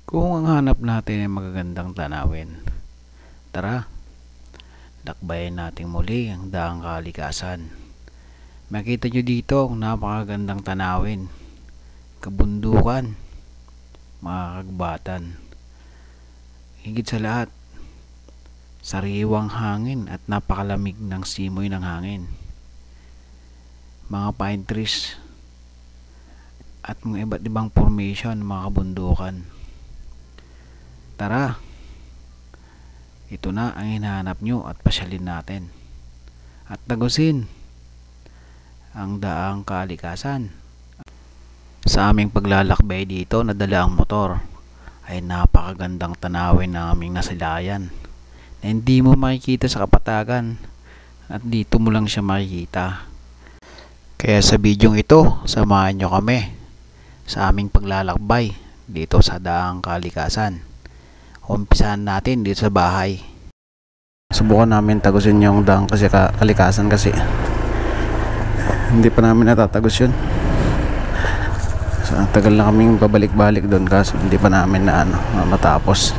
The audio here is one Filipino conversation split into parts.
Kung ang hanap natin ay magagandang tanawin, tara, lakbayin natin muli ang daang kalikasan. Makita nyo dito ang napakagandang tanawin, kabundukan, mga kagubatan. Higit sa lahat, sariwang hangin at napakalamig ng simoy ng hangin. Mga pine trees at mga iba't ibang formation ng mga kabundukan. Tara, ito na ang hinahanap nyo at pasyalin natin at tagusin ang daang kalikasan. Sa aming paglalakbay dito na dala ang motor ay napakagandang tanawin na aming nasilayan na hindi mo makikita sa kapatagan at dito mo lang siya makikita. Kaya sa bidyong ito, samahan nyo kami sa aming paglalakbay dito sa daang kalikasan. Umpisahan natin dito sa bahay. Subukan namin tagusin yung daang kalikasan kasi hindi pa namin natatagos yun. So, tagal na kaming pabalik-balik doon kasi hindi pa namin na matapos.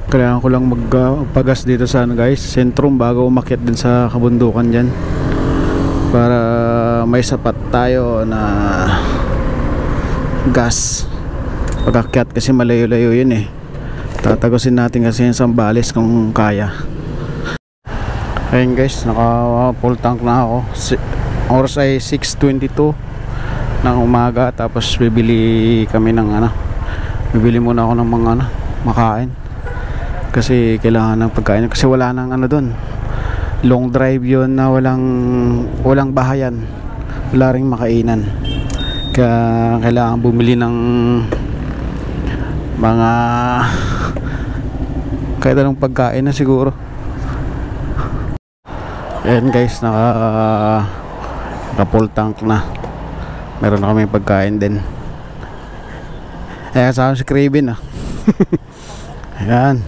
Kailangan ko lang magpagas dito sa guys, sentrum bago umakyat din sa kabundukan dyan para may sapat tayo na gas pag-akyat kasi malayo-layo yun eh. Tatagusin natin kasi yung Zambales kung kaya. Ayun guys, naka full tank na ako. Oras ay 6:22 ng umaga. Tapos bibili kami ng bibili muna ako ng mga makain kasi kailangan ng pagkain kasi wala nang doon. Long drive yun na walang bahayan, wala ring makainan, kaya kailangan bumili ng mga kahit anong pagkain na siguro. Ayan guys, naka full tank na, meron na kami pagkain din. Ayan, kasama si Craven ayan,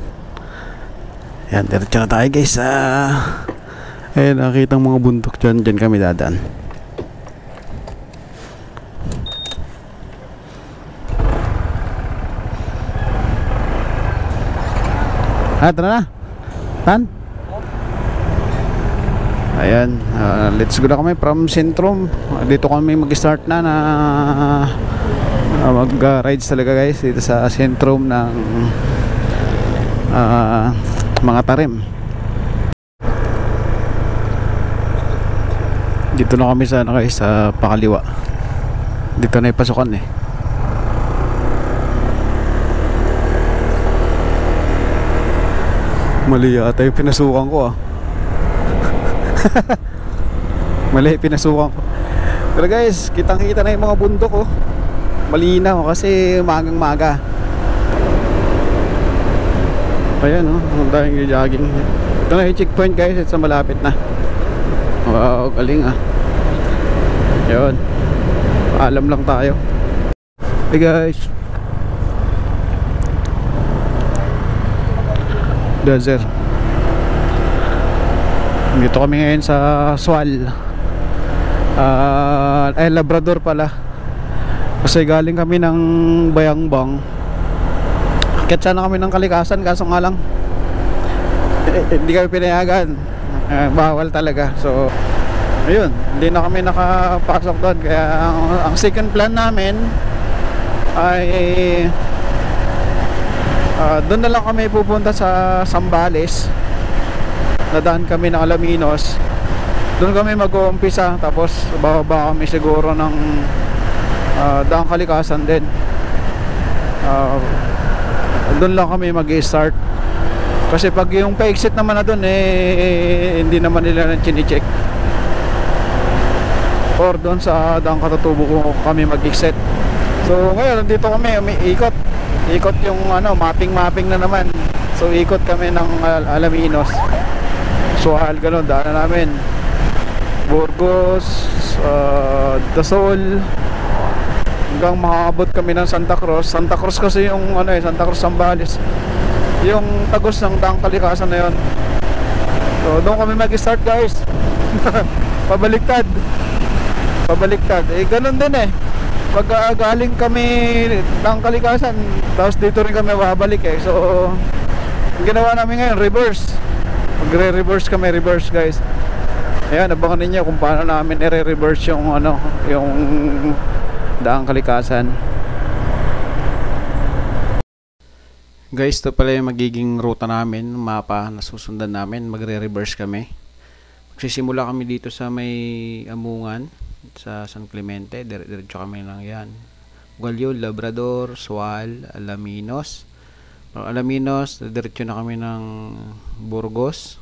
diretso na tayo guys. Ayun, nakita ang mga bundok dyan kami dadaan. Tara na Tan. Ayan, let's go na kami from Sentrum. Dito kami mag-start na mag-rides talaga guys dito sa Sentrum ng mga tarim. Dito na kami sa guys, sa pakaliwa. Dito na ipasukan eh. Mali yata yung pinasukan ko Mali pinasukan ko. Pero guys, kitang kita na yung mga bundok malinaw kasi magang maga. Ayan ang tayong jogging. Ito na yung checkpoint guys, ito sa malapit na. Wow, galing yun, paalam lang tayo. Hey guys, desert. Dito kami ngayon sa Swal, Labrador pala, kasi galing kami ng Bayangbang. Akit sana kami ng Kalikasan kaso nga lang hindi kami pinayagan, bawal talaga. So ayun, hindi na kami nakapasok doon. Kaya ang second plan namin ay doon na lang kami pupunta sa Zambales. Nadaan kami ng Alaminos, doon kami mag-uumpisa, tapos bababa kami siguro ng daang Kalikasan din. Doon lang kami mag-i-start kasi pag yung pa-exit naman na doon hindi naman nila na chine-check, or doon sa daang Katutubo ko kami mag-exit. So ngayon dito kami ikot yung mapping na naman. So ikot kami ng Alaminos, Suhal, ganun, daanan namin Burgos, Dasol, hanggang makaabot kami ng Santa Cruz. Santa Cruz kasi yung Santa Cruz Zambales, yung tagos ng daang Kalikasan na yun. So doon kami mag-start guys. Pabaliktad. Ganun din pag galing kami ng Kalikasan, tapos dito rin kami babalik So ginawa namin ngayon, reverse. Magre-reverse kami, reverse guys. Ayan, abangan ninyo kung paano namin i-reverse yung yung daang Kalikasan. Guys, ito pala yung magiging ruta namin, mapa na susundan namin. Magre-reverse kami. Magsisimula kami dito sa may Amungan, sa San Clemente. Diretso kami lang yan. Gualyo, Labrador, Sual, Alaminos. From Alaminos, diretso na kami ng Burgos.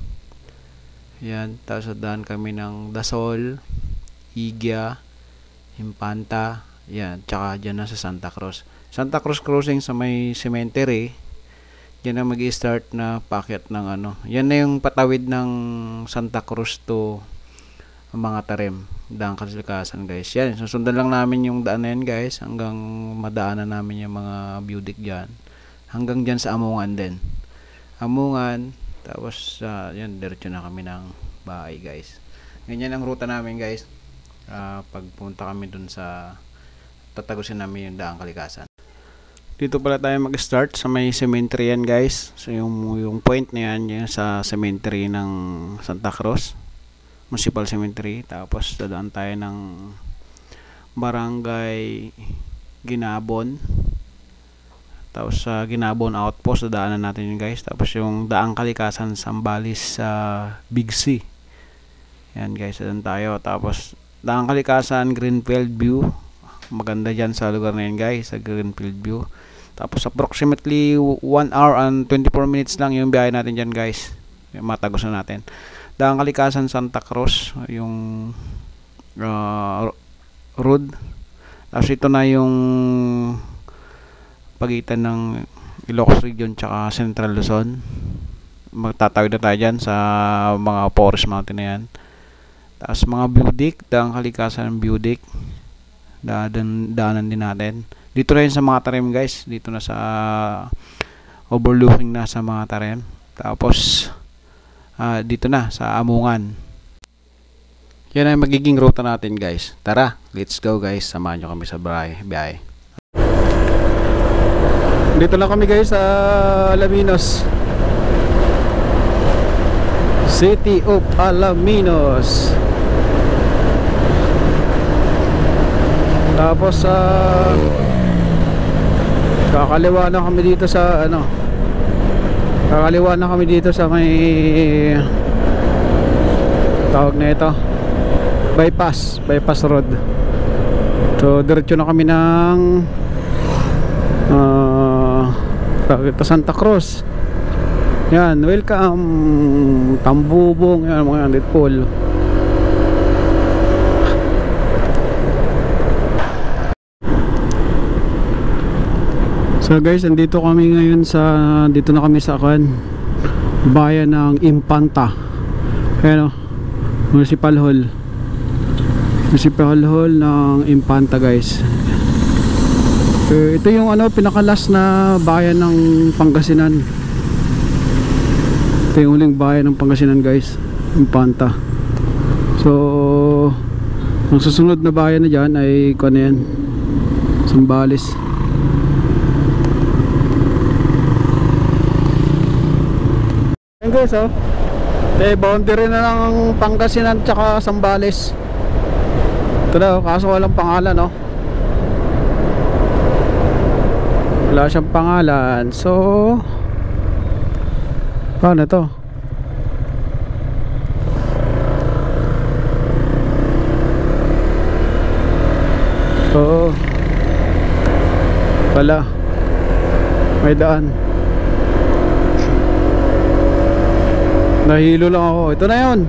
Yan, tapos daan kami ng Dasol, Higea, Impanta. Yan, tsaka dyan na sa Santa Cruz. Santa Cruz crossing sa may cemetery. Yan ang mag-i-start na packet ng Yan na yung patawid ng Santa Cruz to mga Tarem, daang Kalikasan guys. Yan, susundan lang namin yung daan na yan guys, hanggang madaanan namin yung mga budik dyan. Hanggang dyan sa Amungan din. Amungan, tapos yan, diretso na kami ng bahay guys. Ganyan ang ruta namin guys. Pagpunta kami dun sa tatagusin namin yung daang Kalikasan. Dito pala tayo mag-start sa may cemetery yan guys. So yung point na yan, yung sa cemetery ng Santa Cruz Municipal Cemetery. Tapos dadaan tayo ng Barangay Ginabon. Tapos sa Ginabon Outpost, dadaanan natin yun guys. Tapos yung daang Kalikasan, Zambales sa Big C. Yan guys, dadaan tayo. Tapos daang Kalikasan, Greenfield View. Maganda dyan sa lugar na yun guys, sa Greenfield View. Tapos approximately 1 hour and 24 minutes lang yung biyahe natin dyan guys. Matagos na natin. Daang Kalikasan, Santa Cruz, yung road. Tapos ito na yung pagitan ng Ilocos Region tsaka Central Luzon. Magtatawid na tayo dyan sa mga forest mountain na yan. Tapos mga budik, daang Kalikasan budik. Daanan din natin. Dito na yun sa mga Tarem guys. Dito na sa overlooking na sa mga Tarem. Tapos dito na sa Amungan. Yan ay magiging ruta natin guys. Tara, let's go guys. Samahan nyo kami sa biyahe. Dito na kami guys sa Alaminos. City of Alaminos. Tapos kakaliwa na kami dito sa kakaliwa na kami dito sa may tawag na ito, bypass road. So diretso na kami ng tawag ito, Santa Cruz. Yan, welcome Tambubong, yan mga Litpool. So guys, andito kami ngayon dito na kami sa bayan ng Impanta. Ayan Municipal Hall ng Impanta guys. Ito yung pinakalas na bayan ng Pangasinan. Ito yung huling bayan ng Pangasinan guys, Impanta. So ang susunod na bayan na dyan ay Zambales. Ayan guys boundary na ng Pangasinan tsaka Zambales. Ito na kaso walang pangalan wala siyang pangalan. So paano to? Oo, wala, may daan. Nahilo lang ako. Ito na yun.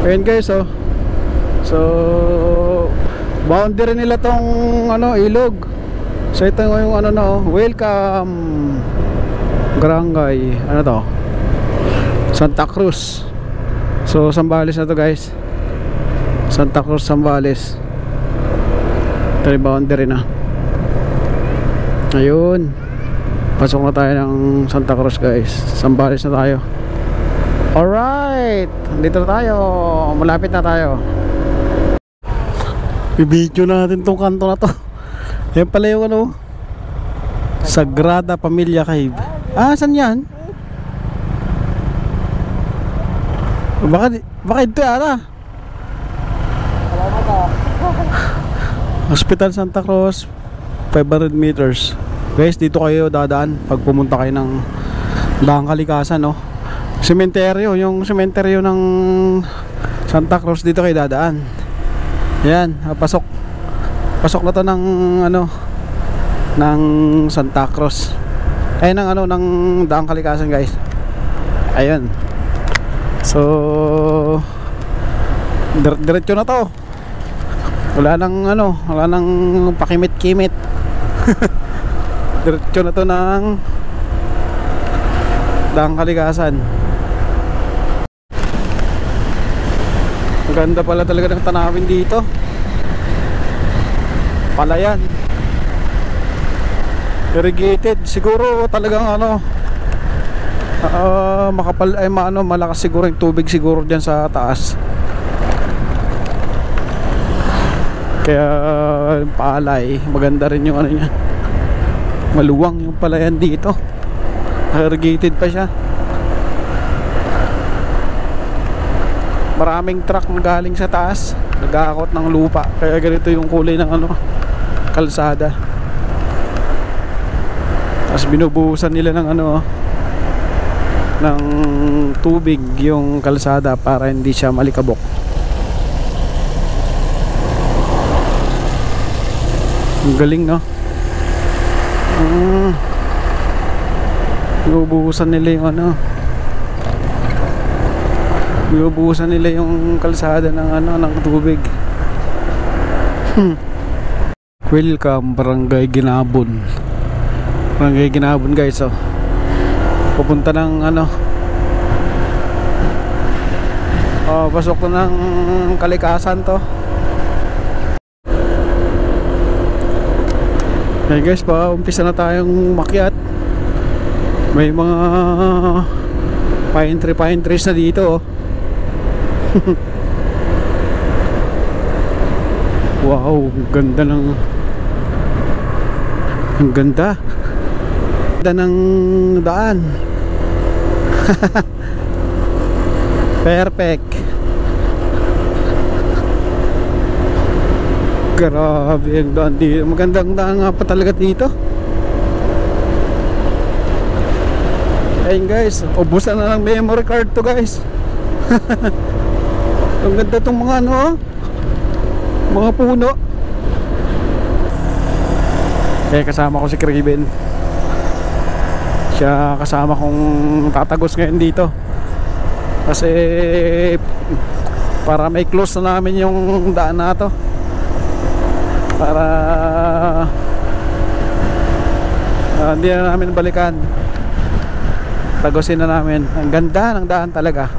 Ayan guys so boundary nila tong ilog. So ito yung welcome Barangay Santa Cruz. So Zambales na to guys, Santa Cruz, Zambales. Ito yung boundary na. Ayun, pasok na tayo ng Santa Cruz guys. Zambales na tayo. Alright, dito na tayo. Malapit na tayo. I-video natin tong kanto na to. Yan pala yung ano, Sagrada Familia Cave. Ah, saan yan? Baka ito yata. Hospital Santa Cruz, 500 meters. Guys, dito kayo dadaan pag pumunta kayo ng Daang Kalikasan, no? Sementeryo, yung sementeryo ng Santa Cruz, dito kayo dadaan. Yan, pasok na to ng ano, ng Santa Cruz. Ay, ng ano, ng Daang Kalikasan, guys. Ayun. So diretso na to. Wala nang ano, wala nang pakimit-kimit. Diretso na to ng Daang Kalikasan. Ganda pala talaga ng tanawin dito. Palayan. Irrigated. Siguro talagang ano, makapal ay malakas siguro yung tubig siguro diyan sa taas. Kaya palay, maganda rin yung ano niya. Maluwang yung palayan dito. Irrigated pa siya. Maraming truck galing sa taas, nag-aakot ng lupa. Kaya ganito yung kulay ng ano, kalsada. Tapos binubuhusan nila ng ano, ng tubig yung kalsada para hindi siya malikabok. Ang galing, no? Binubuhusan nila yung ano, binubuhusan nila yung kalsada ng ano, ng tubig. Welcome Barangay Ginabon. Barangay Ginabon, guys. So pupunta ng ano, pasok na ng Kalikasan to. Hey guys, pa umpisa na tayong makyat. May mga pine trees na dito, oh. Wow, ganda ng, ang ganda ng daan. Perfect. Grabe ang daan dito. Magandang daan nga pa talaga dito. Ayun guys, ubusan na ng memory card to, guys. Ang ganda tong mga ano, mga puno. Eh, kasama ko si Kraven. Siya kasama kong tatagos ngayon dito. Kasi para may close na namin yung daan na to. Para hindi na namin balikan. Tagusin na namin. Ang ganda ng daan talaga.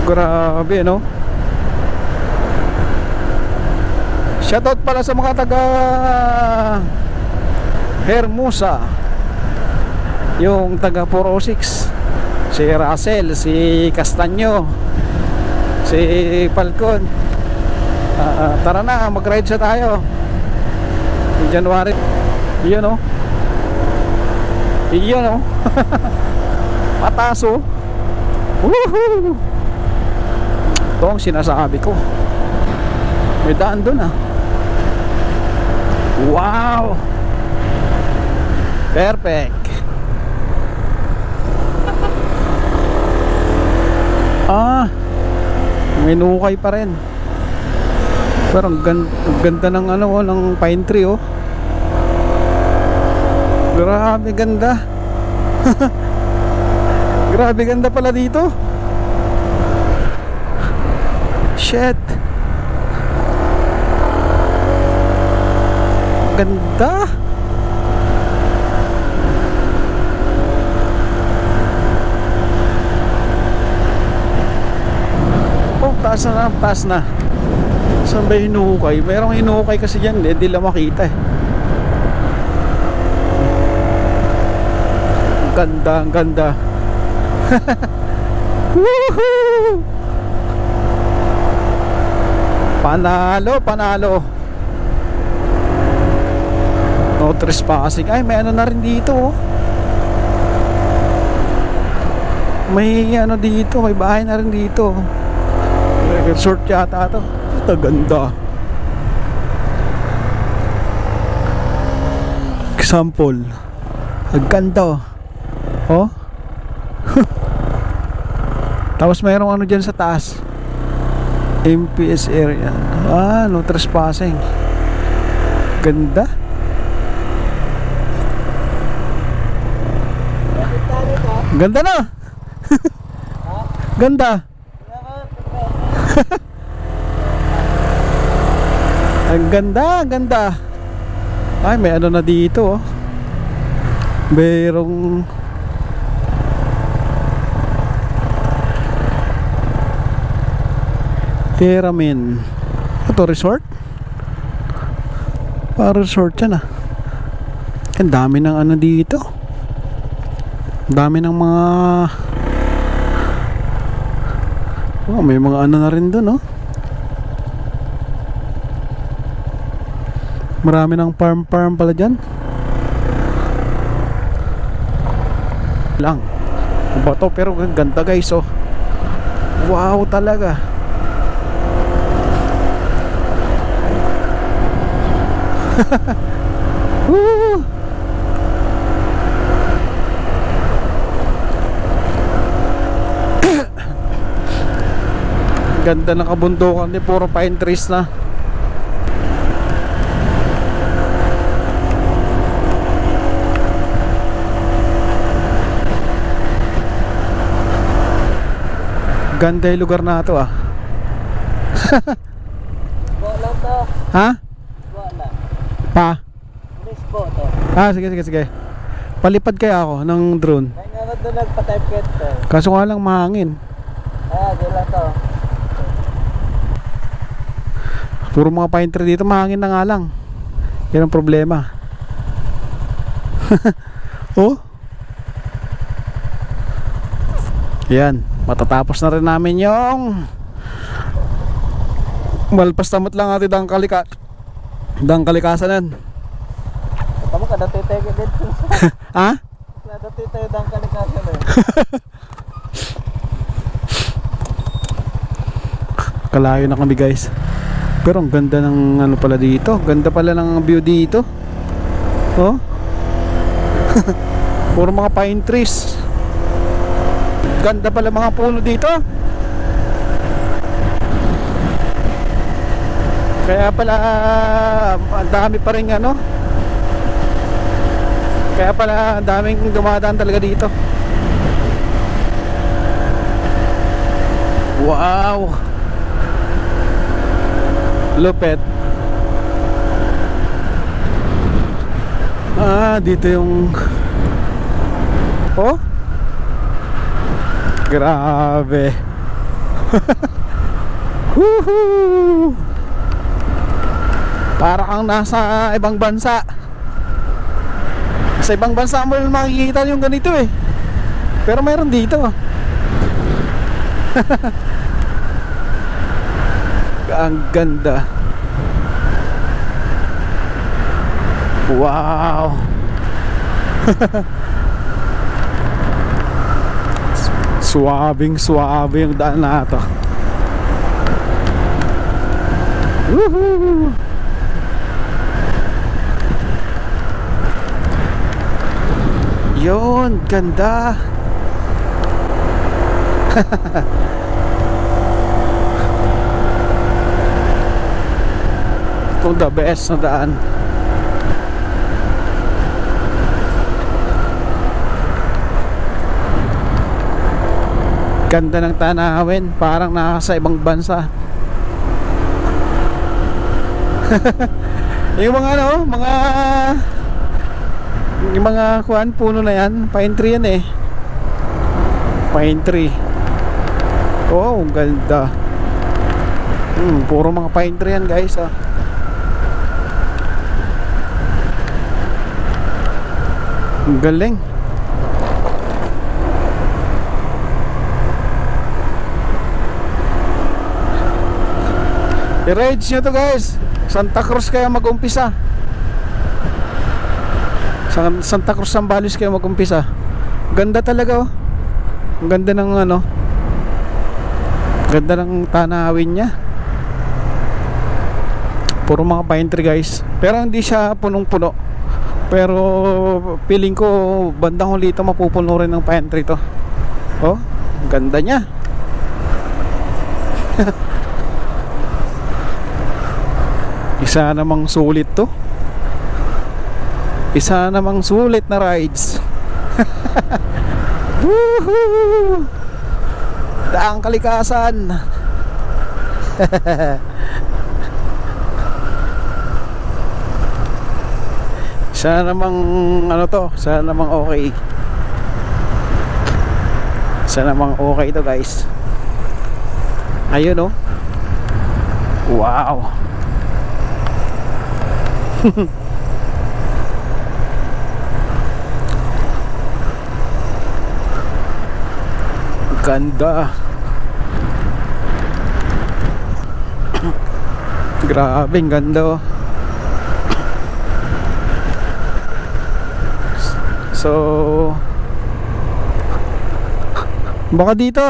Grabe, no? Shoutout pala sa mga taga Hermosa, yung taga 406, si Russell, si Castaño, si Falcon. Tara na, mag-ride siya tayo in January. Iyon, no? Iyon, no? Pataso. Woohoo! Ito ang sinasabi ko. May daan doon, ah. Wow! Perfect. May nukay pa rin. Pero ang ganda ng ano, ng pine tree, oh. Grabe ganda. Grabe ganda pala dito. Shit. Ganda. Oh, taas na, taas na. Saan ba hinukay? Merong hinukay kasi dyan, di lang makita, eh. Ganda, ang ganda. Woohoo! Panalo, panalo. No trespassing. Ay, may ano na rin dito, oh. May ano dito, may bahay na rin dito. Resort yata to. Ito, ganda. Example. Ang ganda, oh. Tapos mayroong ano dyan sa taas, MPS area. Ah, no trespassing. Ganda. Ganda na. Ganda. Ang ganda, ang ganda. Ay, may ano na dito, oh. Merong Teramin. Ito resort? Para resort yan, ah. Ang dami ng ano dito. Ang dami ng mga may mga ano na rin dun, oh. Marami ng farm pala dyan. Lang ba to, pero ganda guys, oh. Wow talaga. Woo! Ganda ng kabundukan, ni puro pine trees na. Ganda yung lugar na ito, ah. Bola to. Ha? Bola. Pa? Miss po to. Ah, sige, sige, sige. Palipad kaya ako ng drone. May nga doon nagpa-type kit to. Kaso nga lang mahangin. Diyan lang to. Puro mga pine tree dito, mahangin na nga lang. Yan ang problema. Oh. Yan, matatapos na rin namin yung malpas tamot lang ati dangkalikasanan. Kamu kada titay ka dito. Ha? Kada titay dangkalikasanan. Kalayo na kami guys. Pero ang ganda ng ano pala dito. Ganda pala ng view dito. Oh. Puro mga pine trees. Ganda pala mga puno dito. Kaya pala ang dami pa rin ano. Kaya pala ang daming dumadaan talaga dito. Wow. Lupet. Ah, dito yung oh. Grabe. Woohoo! Para kang nasa ibang bansa. Sa ibang bansa mo makikita yung ganito, eh. Pero mayroon dito. Ang ganda. Wow. Suwabing-suwabe yung daan na ito. Woohoo! Yun, ganda. Ito the best na daan. Ganda ng tanawin, parang nasa ibang bansa. Yung mga ano, yung mga kuan, puno na yan, pine tree yan, eh. Pine tree. Oh, ang ganda. Puro mga pine tree yan, guys, ah. Ang galing. I-rage nyo to guys. Santa Cruz kayo mag-umpisa. Santa Cruz Zambales kayo mag-umpisa. Ganda talaga oh. Ang ganda ng ano, ganda ng tanawin niya. Puro mga pine tree guys. Pero hindi siya punong-puno. Pero feeling ko bandang huli ito mapupuno rin ng pine tree to. Oh, ganda niya. Isa namang sulit to. Isa namang sulit na rides. Woohoo! Daang kalikasan. Sana namang ano to, sana namang okay. Sana namang okay to guys. Ayun oh. Wow. Ganda. Grabe, ang ganda oh. So baka dito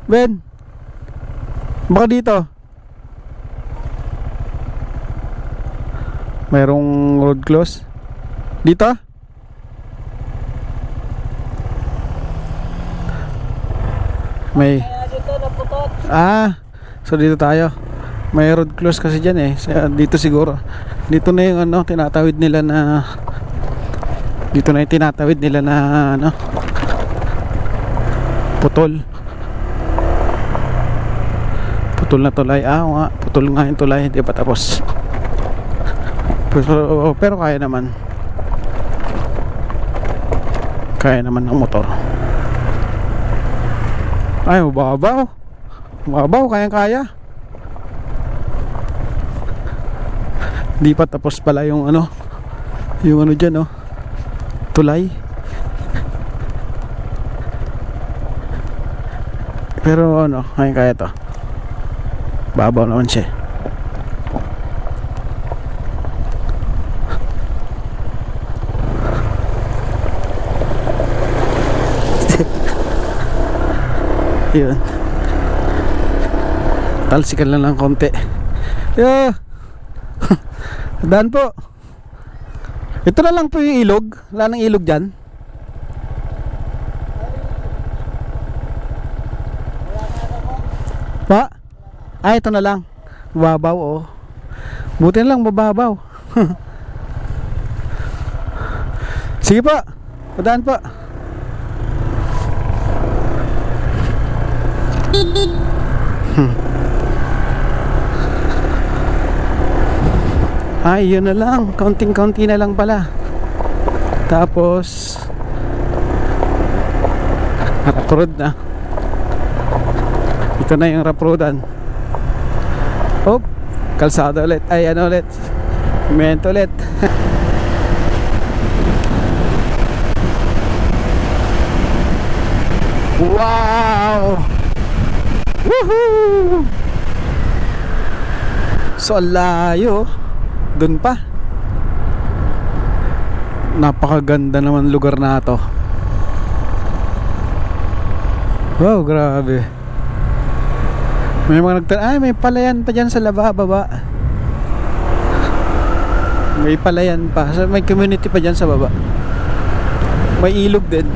Ben, baka dito mayroong road close dito. May dito naputot. so dito tayo. May road close kasi dyan eh. Dito siguro. Dito na yung ano, tinatawid nila na, dito na yung tinatawid nila na ano, putol. Putol na tulay. Nga, putol nga yung tulay. Hindi pa tapos. Pero kaya naman. Kaya naman ng motor. Ay, mababaw. Mababaw, kayang-kaya. Di pa tapos pala yung ano, dyan oh, tulay. Pero ano, kaya to. Babaw naman siya. Yun, talsikan lang ng konti. Yeah. Daan po. Ito na lang po yung ilog. Wala nang ilog dyan. Pa? Ito na lang. Babaw oh. Buti na lang mababaw. Sige pa. Padaan pa. Yun na lang, kaunting-kaunti na lang pala. Tapos rough road na. Ito na yung rough roadan. Oh, kalsada ulit. Ano ulit, cement ulit. Wow! Woohoo! So layo. Doon pa. Napakaganda naman lugar na to. Wow, grabe. May mga may palayan pa dyan sa baba. May palayan pa. May community pa dyan sa baba. May ilog din.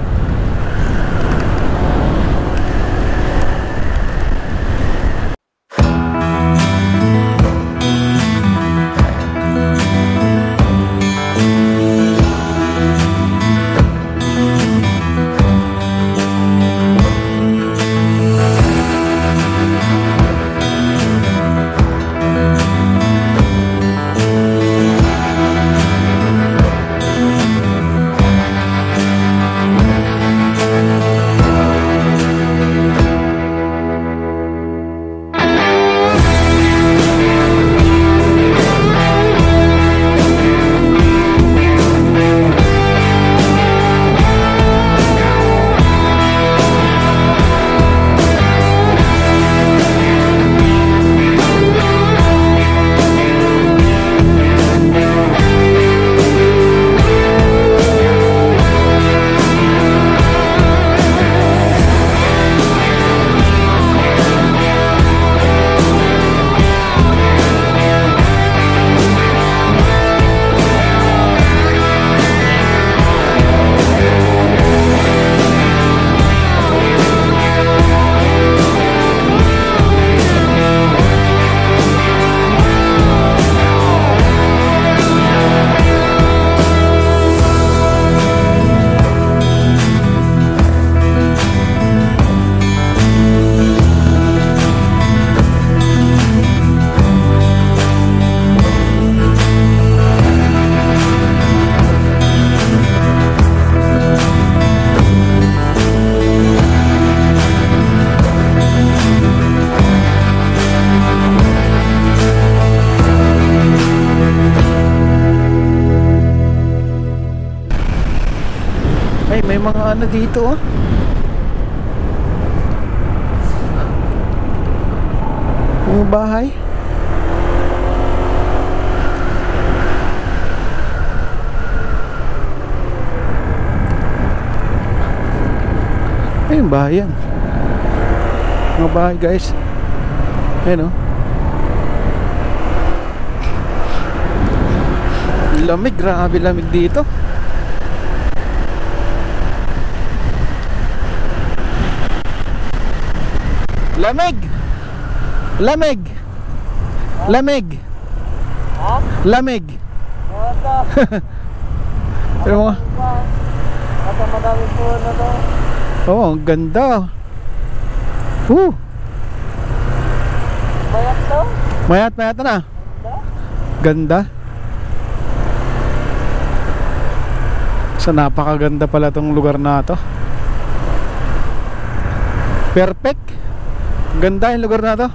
ano dito, oh. Yung bahay. Ayun, bahay yan. Mga bahay, guys. Ayun, oh. Lamig, grabe lamig dito. Lamig. Lamig. Lamig. Ha? Lamig. Wala. Pero mga, Nasa madaming po na to. oh, ang ganda. Bayat to? Mayat na. Ganda. So napakaganda pala tong lugar na to. Perfect. Ganda yung lugar na to.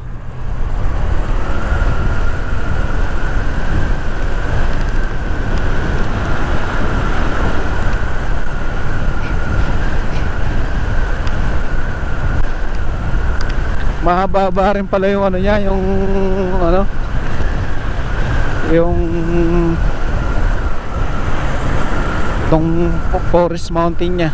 Mahaba rin pala yung ano niya, yung ano, yung tong forest mountain niya.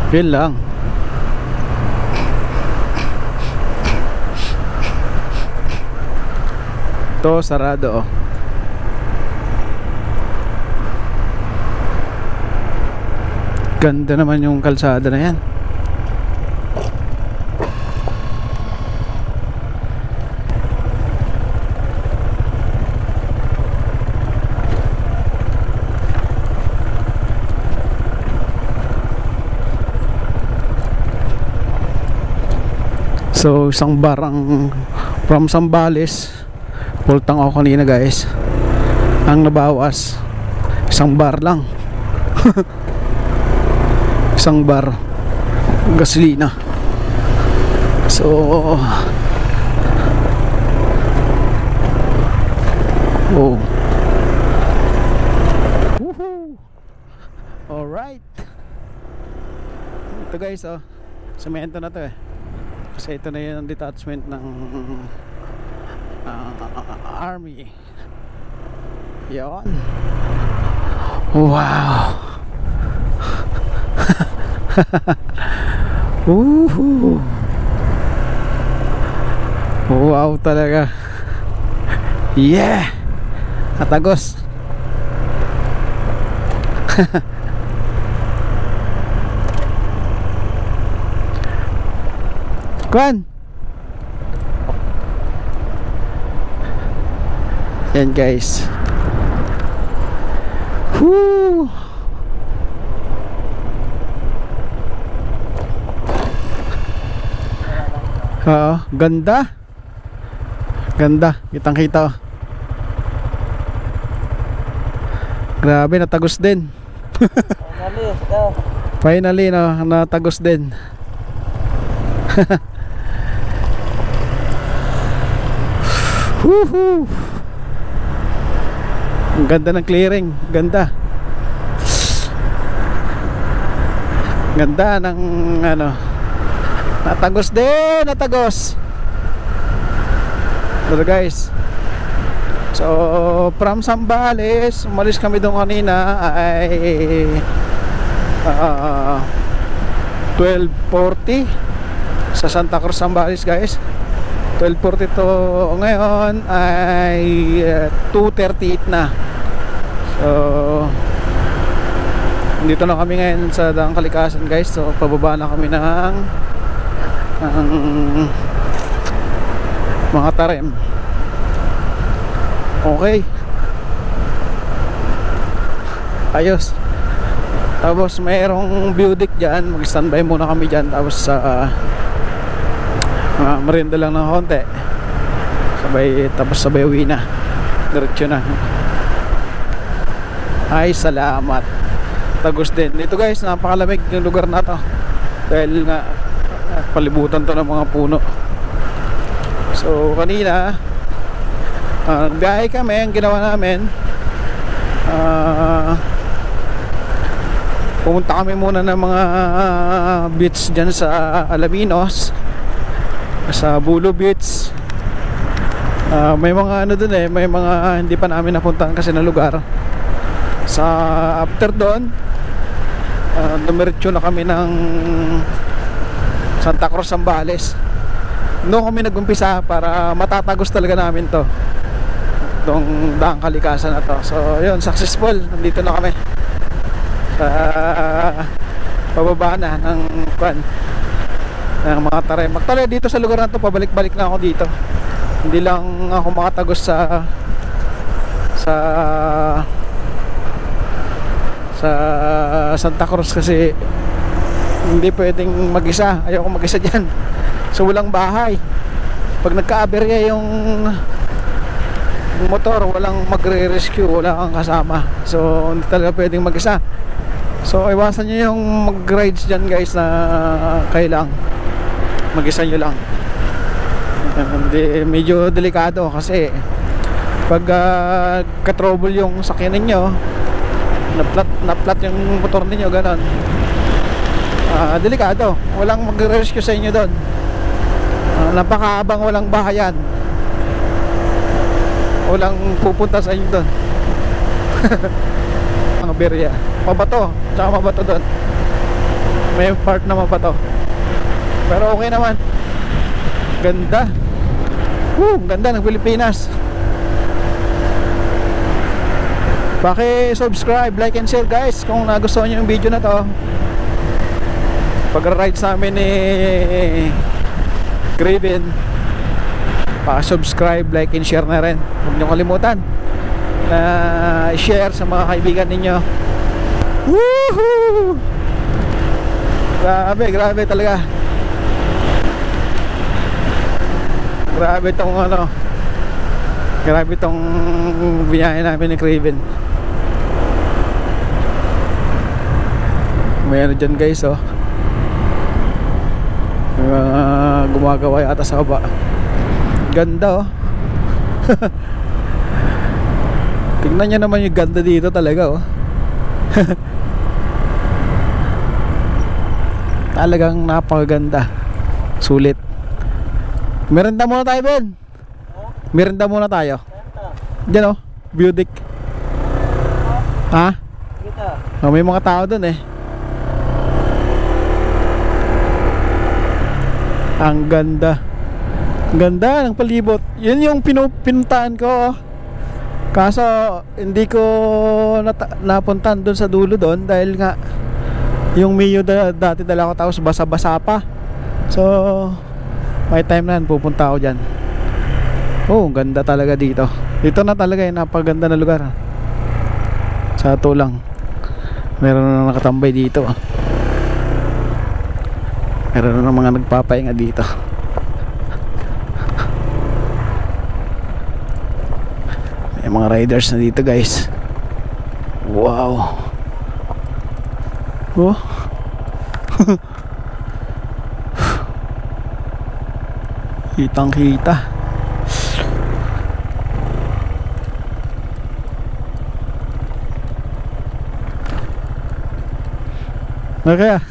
Yun lang. Ito sarado, oh. Ganda naman yung kalsada na yan. So isang bar ang from Zambales. Pultang ako kanina, guys. Ang nabawas isang bar lang. Isang bar gasolina. So oh. Woohoo. Alright. Ito, guys, oh. Semento na to, eh. Kasi ito na yung detachment ng army. Yan. Wow. Woohoo. Wow talaga. Yeah. Atagos. Kuan. Yan, guys. Woo. Ganda. Ganda, kitang-kita. Grabe, natagos din. Finally, ito. Finally, no, natagos din. Woohoo! Ang ganda ng clearing. Ganda. Ganda ng ano. Natagos din. Natagos. Pero guys, so from Zambales, umalis kami doon kanina ay 12:40 sa Santa Cruz, Zambales, guys. 12:40 to ngayon ay 2:38 na. So dito na kami ngayon sa Daang Kalikasan, guys. So pababa na kami ng mga tarem. Okay, ayos. Tapos mayroong view deck dyan. Mag standby muna kami dyan. Tapos merienda lang ng konti. sabay uwi na, diretso na. Ay salamat, Tagos din dito guys. Napakalamig yung lugar na to dahil nga palibutan to ng mga puno. So kanina nagbiyahe kami. Ang ginawa namin, pumunta kami muna ng mga beach dyan sa Alaminos, sa Bulo Beach. May mga ano dun may mga hindi pa namin napuntahan kasi na lugar. Sa after doon, dumiretso na kami ng Santa Cruz, Zambales. Noon kami nagumpisa para matatagos talaga namin to, itong daang kalikasan na to. So yun, successful. Nandito na kami sa pababa na ng mga taray. Magtala dito sa lugar na to, pabalik-balik na ako dito. Hindi lang ako makatagos sa Santa Cruz kasi hindi pwedeng mag-isa. Ayoko mag-isa dyan. So walang bahay. Pag nagka-aberya yung motor, walang magre-rescue, wala kang kasama. So hindi talaga pwedeng mag-isa. So iwasan nyo yung mag-rides dyan guys na kailang mag-isa nyo lang. Hindi, medyo delikado kasi pag ka-trouble yung sakyan ninyo, na-flat yung motor ninyo, ganon, delikado. Walang mag-rescue sa inyo doon. Napakaabang, walang bahayan, walang pupunta sa inyo doon. Ang berya, mabato, tsaka mabato doon. May part na mabato, pero okay naman. Ganda. Ganda ng Pilipinas. Paki-subscribe, like and share guys kung nagustuhan nyo yung video na to. Pag-rides namin ni Craven, paki-subscribe, like and share na rin. Huwag nyo kalimutan na i-share sa mga kaibigan ninyo. Woohoo! Grabe talaga. Grabe tong grabe tong biyahe namin ni Craven. May ano dyan guys, oh, gumagawa yata sa baba. Ganda, oh. Tingnan nyo naman yung ganda dito talaga, oh. Talagang napakaganda. Sulit. Merenda muna tayo, Ben. Merenda muna tayo. Diyan, oh, Budik. Ha? Oh, may mga tao dun eh. Ang ganda. Ganda ng palibot. Yun yung pinuntahan ko, oh. Kaso hindi ko napuntahan dun sa dulo dun dahil nga yung Mio dati dala ko, tapos basa-basa pa. So may time na pupunta ako dyan. Oh, ganda talaga dito. Dito na talaga napaganda na lugar. Sa ito lang, meron na nakatambay dito. Meron na mga nagpapahinga dito. May mga riders na dito guys. Wow. Oh. Kitang kita. Okay.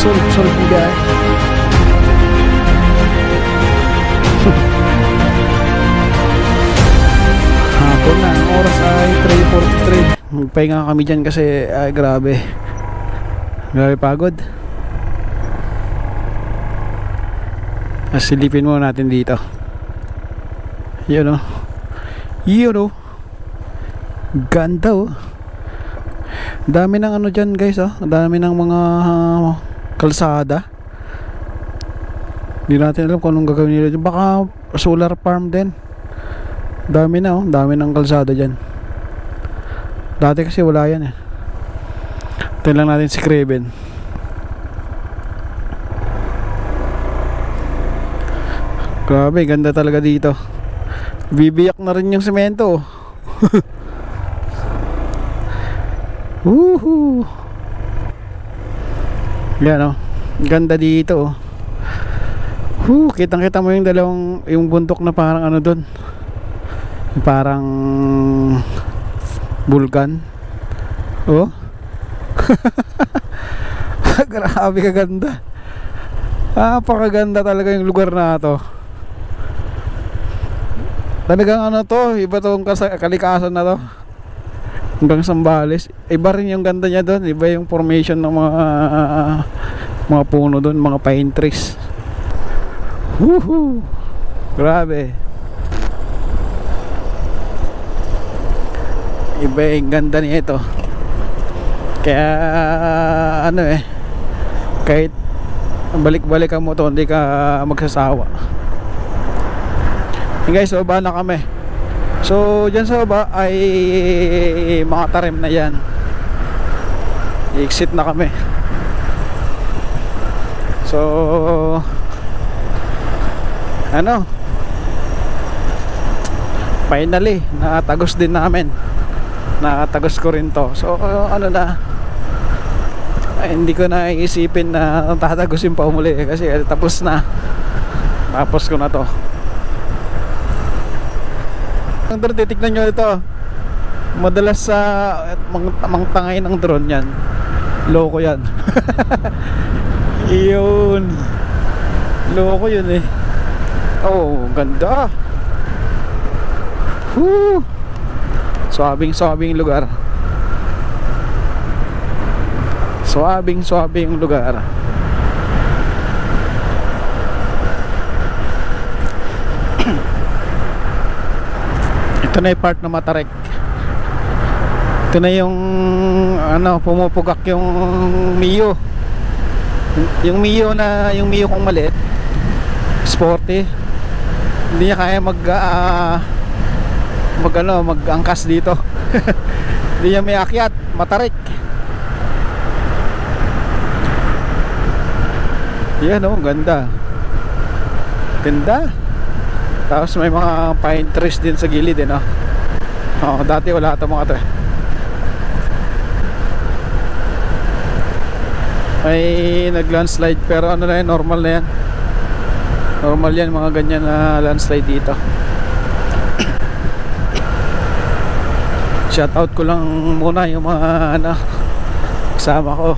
Solve guys. Hapon na, ang oras ay 3:43. Magpahinga kami dyan kasi ay grabe pagod. Silipin mo natin dito. Yun o, ganda o. Dami ng ano dyan guys dami ng mga kalsada. Hindi natin alam kung anong gagawin nila dyan. Baka solar farm din. Dami ng kalsada dyan. Dati kasi wala yan eh. Tingnan natin si Kraven. Grabe, ganda talaga dito. Bibiyak na rin yung semento. Woohoo! Yan ganda dito. Kitang-kita mo yung bundok na parang ano doon. Parang vulkan. Grabe kaganda. Napakaganda talaga yung lugar na to. Talagang iba tong kalikasan na to. Hanggang Sambales, iba rin yung ganda niya doon. Iba yung formation ng mga puno doon, mga pine trees. Woohoo! Grabe. Iba yung ganda niya ito. Kaya kahit balik-balikan mo to, hindi ka magsasawa. Guys, so baba na kami. So dyan sa baba ay mga tarim na yan. I-exit na kami. So finally nakatagos din namin. Nakatagos ko rin to. So hindi ko na iisipin na tatagosin pa umuli kasi tapos na. Tapos ko na to. Ang drone, titignan nyo ito. Madalas sa mangtangay ng drone yan. Loko yan. Yun. Loko yun eh. Oh, ganda. Swabing lugar. Swabing lugar. Ito na yung part na Matarek. Ito na yung pumupugak yung Mio. Yung Mio kong maliit, sporty. Hindi niya kaya mag-angkas dito. Hindi niya may akyat. Matarek. Yan ganda. Ganda. Tapos may mga pine trees din sa gilid din dati wala ito mga to. May nag-landslide pero na yan, normal na yan. Normal yan mga ganyan na landslide dito. Shoutout ko lang muna yung mga kasama ko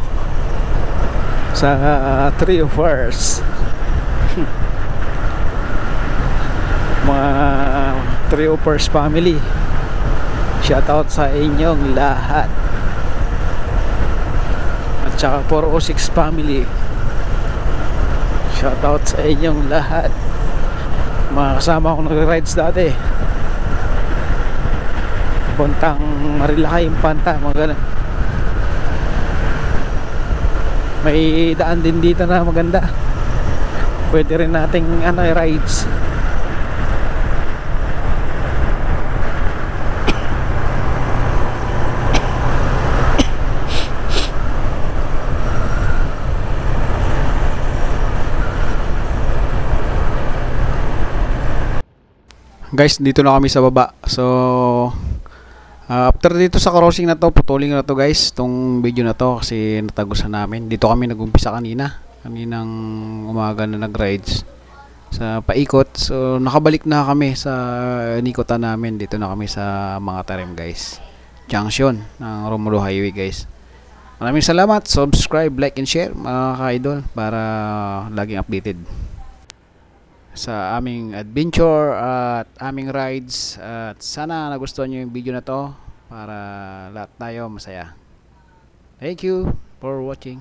sa Trio First. Mga Trio First family, shoutout sa inyong lahat. At saka 406 family, shoutout sa inyong lahat. Mga kasama akong nag-rides dati, puntang Marilaki, Impanta, mga ganun. May daan din dito na maganda. Pwede rin nating rides. Guys, dito na kami sa baba. So after dito sa crossing na to, putulin na to guys, tong video na to kasi natagusan namin. Dito kami nagumpisa kaninang umaga na nag-rides sa paikot. So nakabalik na kami sa nikotan namin. Dito na kami sa mga tarim guys, junction ng Romulo Highway guys. Maraming salamat. Subscribe, like, and share mga ka-idol para laging updated sa aming adventure at aming rides. At sana nagustuhan nyo yung video na to para lahat tayo masaya. Thank you for watching.